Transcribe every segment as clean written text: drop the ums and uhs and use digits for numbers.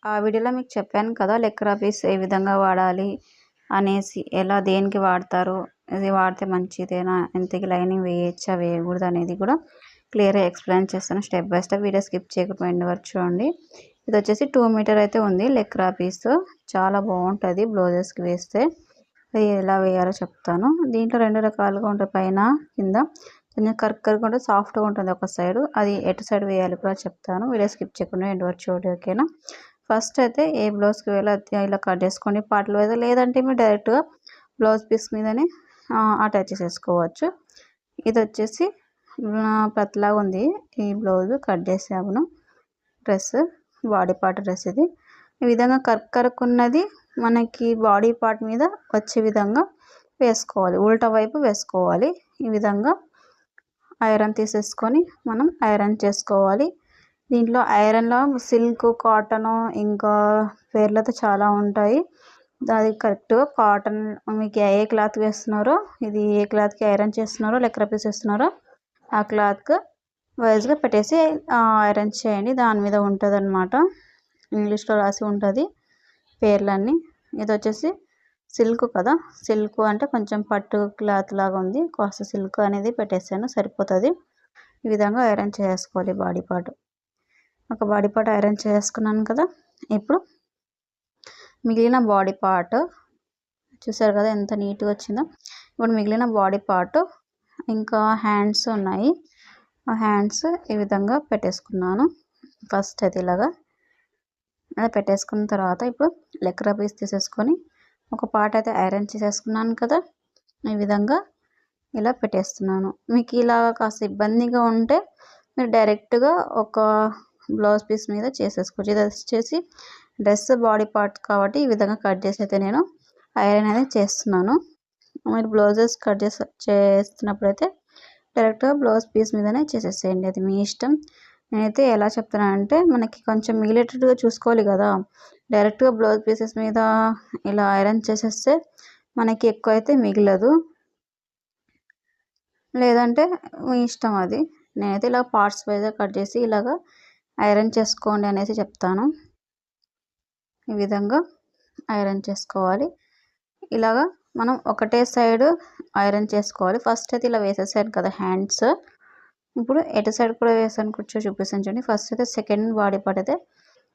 ఆ వీడియోలో మీకు చెప్పాను కదా లెక్కరా పీస్ ఏ విధంగా వాడాలి అనేసి, ఎలా దేనికి వాడతారు, ఇది వాడితే మంచిదేనా, ఇంతకి లైనింగ్ వేయచ్చా వేయకూడదు అనేది కూడా క్లియర్గా ఎక్స్ప్లెయిన్ చేస్తాను step by step. Video skip చేయకుండా ఎండ్ వరకు చూడండి. ఇది వచ్చేసి 2 మీటర్ అయితే ఉంది లెక్కరా పీస్. చాలా బాగుంటుంది బ్లౌజెస్కి వేస్తే. అది ఎలా వేయాలో చెప్తాను. దీంట్లో 2 రకాలుగా ఉంటాయి, పైన కింద. కొంచెం కరుకుగా ఉంటుంది, సాఫ్ట్గా ఉంటుంది ఒక సైడ్. అది ఎటు సైడ్ వేయాలి కూడా చెప్తాను. వీడియో స్కిప్ చేయకుండా ఎండ్ వరకు చూడండి, ఓకేనా. ఫస్ట్ అయితే ఏ బ్లౌజ్కి వేయాలో ఇలా కట్ చేసుకోండి పార్ట్లు వైజ్, లేదంటే మీరు డైరెక్ట్గా బ్లౌజ్ పీస్ మీదనే అటాచ్ చేసేసుకోవచ్చు. ఇది వచ్చేసి పతలాగా ఉంది ఈ బ్లౌజ్, కట్ చేసాము డ్రెస్, బాడీ పార్ట్ డ్రెస్. ఇది ఈ విధంగా కరుకున్నది మనకి బాడీ పార్ట్ మీద వచ్చే విధంగా వేసుకోవాలి, ఉల్టా వైపు వేసుకోవాలి. ఈ విధంగా ఐరన్ తీసేసుకొని మనం ఐరన్ చేసుకోవాలి. దీంట్లో ఐరన్లో సిల్క్, కాటన్, ఇంకా పేర్లతో చాలా ఉంటాయి. అది కరెక్ట్గా కాటన్ మీకు ఏ క్లాత్ వేస్తున్నారో, ఇది ఏ క్లాత్కి ఐరన్ చేస్తున్నారో లెక్కర పీస్ వేస్తున్నారో ఆ క్లాత్కి వైజ్గా పెట్టేసి ఐరన్ చేయండి. దాని మీద ఉంటుంది అన్నమాట, ఇంగ్లీష్లో రాసి ఉంటుంది పేర్లన్నీ. ఇది వచ్చేసి సిల్క్ కదా, సిల్క్ అంటే కొంచెం పట్టు క్లాత్ లాగా ఉంది, కాస్త సిల్క్ అనేది పెట్టేసాను సరిపోతుంది. ఈ విధంగా ఐరన్ చేసుకోవాలి బాడీ పార్ట్. ఒక బాడీ పార్ట్ ఐరన్ చేసుకున్నాను కదా. ఇప్పుడు మిగిలిన బాడీ పార్ట్ చూసారు కదా ఎంత నీట్గా వచ్చిందో. ఇప్పుడు మిగిలిన బాడీ పార్ట్ ఇంకా హ్యాండ్స్ ఉన్నాయి, ఆ హ్యాండ్స్ ఈ విధంగా పెట్టేసుకున్నాను. ఫస్ట్ అది ఇలాగా అలా పెట్టేసుకున్న తర్వాత ఇప్పుడు లెక్కర పీస్ తీసేసుకొని ఒక పార్ట్ అయితే ఐరన్ చేసేసుకున్నాను కదా. ఈ విధంగా ఇలా పెట్టేస్తున్నాను. మీకు ఇలా కాస్త ఇబ్బందిగా ఉంటే మీరు డైరెక్ట్గా ఒక బ్లౌజ్ పీస్ మీద చేసేసుకోవచ్చు. ఇది వచ్చేసి డ్రెస్ బాడీ పార్ట్ కాబట్టి ఈ విధంగా కట్ చేసి అయితే నేను ఐరన్ అనేది చేస్తున్నాను. మీరు బ్లౌజెస్ కట్ చేస్తున్నప్పుడు అయితే డైరెక్ట్గా బ్లౌజ్ పీస్ మీదనే చేసేసేయండి, అది మీ ఇష్టం. నేనైతే ఎలా చెప్తున్నానంటే మనకి కొంచెం మిగిలేటట్టుగా చూసుకోవాలి కదా. డైరెక్ట్గా బ్లౌజ్ పీసెస్ మీద ఇలా ఐరన్ చేసేస్తే మనకి ఎక్కువ అయితే మిగలదు, లేదంటే మీ ఇష్టం అది. నేనైతే ఇలా పార్ట్స్ వైజ్గా కట్ చేసి ఇలాగా ఐరన్ చేసుకోండి అనేసి చెప్తాను. ఈ విధంగా ఐరన్ చేసుకోవాలి. ఇలాగా మనం ఒకటే సైడ్ ఐరన్ చేసుకోవాలి. ఫస్ట్ అయితే ఇలా వేసేసాను కదా హ్యాండ్స్. ఇప్పుడు ఎటు సైడ్ కూడా వేసాను చూపిస్తాను చూడండి. ఫస్ట్ అయితే సెకండ్ బాడీ పార్ట్ అయితే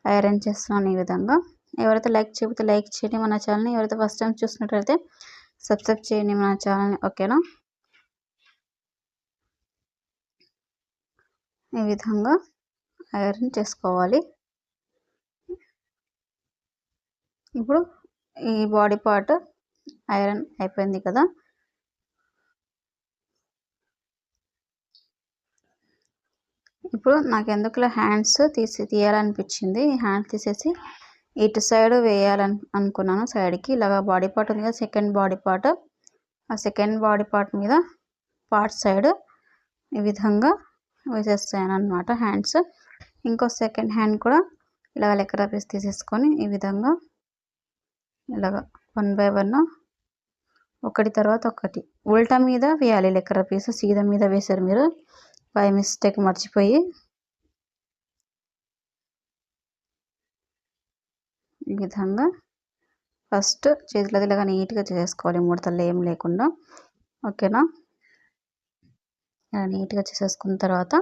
ఐరన్ చేస్తున్నాను ఈ విధంగా. ఎవరైతే లైక్ చేయకపోతే లైక్ చేయండి మన ఛానల్ని, ఎవరైతే ఫస్ట్ టైం చూసినట్లయితే సబ్స్క్రైబ్ చేయండి మన ఛానల్ని, ఓకేనా. ఈ విధంగా ఐరన్ చేసుకోవాలి. ఇప్పుడు ఈ బాడీ పార్ట్ ఐరన్ అయిపోయింది కదా. ఇప్పుడు నాకు ఎందుకులా హ్యాండ్స్ తీయాలనిపించింది. హ్యాండ్స్ తీసేసి ఇటు సైడ్ వేయాలని అనుకున్నాను, సైడ్కి. ఇలాగ బాడీ పార్ట్ ఉంది కదా, సెకండ్ బాడీ పార్ట్, ఆ సెకండ్ బాడీ పార్ట్ మీద పార్ట్ సైడ్ ఈ విధంగా వేసేస్తాను అనమాట హ్యాండ్స్. ఇంకో సెకండ్ హ్యాండ్ కూడా ఇలాగ లెక్కర పీస్ తీసేసుకొని ఈ విధంగా ఇలాగ 1 బై 1 ఒకటి తర్వాత ఒకటి ఉల్టా మీద వేయాలి లెక్కర పీస్. సీదా మీద వేశారు మీరు బై మిస్టేక్ మర్చిపోయి. ఈ విధంగా ఫస్ట్ చేతులది ఇలాగా నీట్గా చేసేసుకోవాలి, ముడతలు ఏం లేకుండా, ఓకేనా. ఇలా నీట్గా చేసేసుకున్న తర్వాత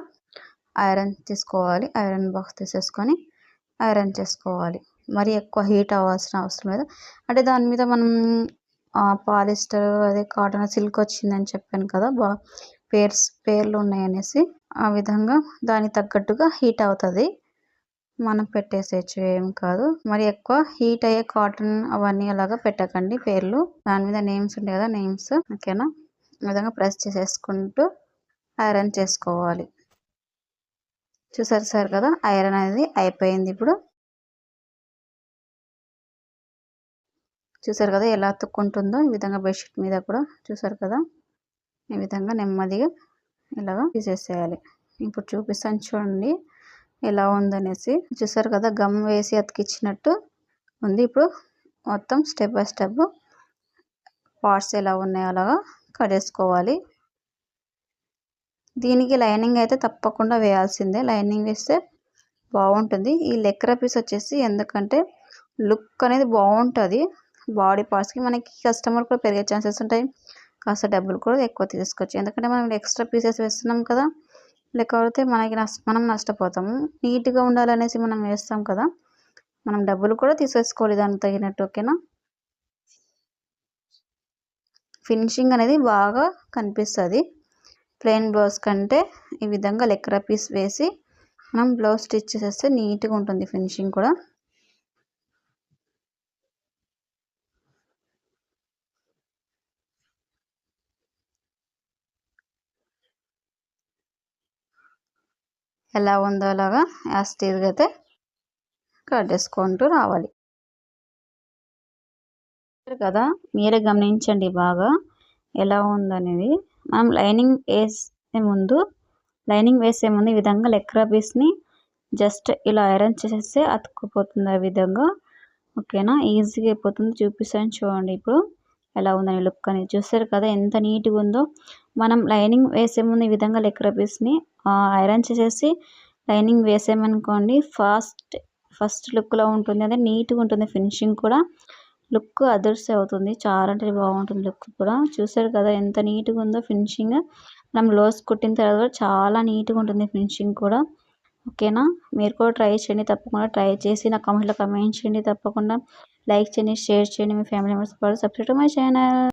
ఐరన్ తీసుకోవాలి. ఐరన్ బాక్స్ తీసేసుకొని ఐరన్ చేసుకోవాలి. మరి ఎక్కువ హీట్ అవ్వాల్సిన అవసరం లేదు. అంటే దాని మీద మనం పాలిస్టర్, అదే కాటన్, సిల్క్ వచ్చిందని చెప్పాను కదా, పేర్లు ఉన్నాయనేసి. ఆ విధంగా దానికి తగ్గట్టుగా హీట్ అవుతుంది, మనం పెట్టేసేయచ్చు, ఏం కాదు. మరి ఎక్కువ హీట్ అయ్యే కాటన్ అవన్నీ అలాగా పెట్టకండి పేర్లు. దాని మీద నేమ్స్ ఉంటాయి కదా, నేమ్స్, ఓకేనా. ఈ విధంగా ప్రెస్ చేసేసుకుంటూ ఐరన్ చేసుకోవాలి. చూసారు కదా ఐరన్ అనేది అయిపోయింది. ఇప్పుడు చూసారు కదా ఎలా అతుక్కుంటుందో. ఈ విధంగా బెడ్షీట్ మీద కూడా చూసారు కదా, ఈ విధంగా నెమ్మదిగా ఇలాగా తీసేసేయాలి. ఇప్పుడు చూపిస్తాను చూడండి ఎలా ఉందనేసి. చూసారు కదా గమ్ వేసి అతికిచ్చినట్టు ఉంది. ఇప్పుడు మొత్తం స్టెప్ బై స్టెప్ పార్ట్స్ ఎలా ఉన్నాయో అలాగా కట్ చేసుకోవాలి. దీనికి లైనింగ్ అయితే తప్పకుండా వేయాల్సిందే. లైనింగ్ వేస్తే బాగుంటుంది. ఈ లెక్కర పీస్ వచ్చేసి ఎందుకంటే లుక్ అనేది బాగుంటుంది బాడీ పార్ట్స్కి. మనకి కస్టమర్ కూడా పెరిగే ఛాన్సెస్ ఉంటాయి, కాస్త డబ్బులు కూడా ఎక్కువ తీసుకోవచ్చు. ఎందుకంటే మనం ఎక్స్ట్రా పీసెస్ వేస్తున్నాం కదా, లేకపోతే మనం నష్టపోతాము. నీట్గా ఉండాలనేసి మనం వేస్తాం కదా, మనం డబ్బులు కూడా తీసేసుకోవాలి దానికి తగినట్టు. ఓకేనా. ఫినిషింగ్ అనేది బాగా కనిపిస్తుంది ప్లెయిన్ బ్లౌజ్ కంటే. ఈ విధంగా లెక్కర పీస్ వేసి మనం బ్లౌజ్ స్టిచ్ చేస్తే నీట్గా ఉంటుంది ఫినిషింగ్ కూడా. ఎలా ఉందో అలాగా యాస్టీజ్గా అయితే కట్ చేసుకుంటూ రావాలి కదా. మీరే గమనించండి బాగా ఎలా ఉందనేది. మనం లైనింగ్ వేసే ముందు ఈ విధంగా లెక్కర పీస్ని జస్ట్ ఇలా ఐరన్ చేసేస్తే అతుక్కుపోతుంది ఆ విధంగా. ఓకేనా, ఈజీగా అయిపోతుంది. చూపిస్తాను చూడండి ఇప్పుడు ఎలా ఉందని లుక్ అనేది. చూస్తారు కదా ఎంత నీట్గా ఉందో. మనం లైనింగ్ వేసే ముందు ఈ విధంగా లెక్కర పీస్ని ఐరన్ చేసేసి లైనింగ్ వేసామనుకోండి ఫస్ట్ లుక్లో ఉంటుంది. అదే నీట్గా ఉంటుంది ఫినిషింగ్ కూడా. లుక్ అదర్స్ అవుతుంది, చాలా అంటే బాగుంటుంది లుక్ కూడా. చూసారు కదా ఎంత నీట్గా ఉందో ఫినిషింగ్. మనం లోస్ కుట్టిన తర్వాత కూడా చాలా నీట్గా ఉంటుంది ఫినిషింగ్ కూడా. ఓకేనా, మీరు కూడా ట్రై చేయండి. తప్పకుండా ట్రై చేసి నా కామెంట్లో కమెంట్ చేయండి. తప్పకుండా లైక్ చేయండి, షేర్ చేయండి, మీ ఫ్యామిలీ మెంబర్స్ కూడా సబ్స్క్రైబ్ టు మై ఛానల్.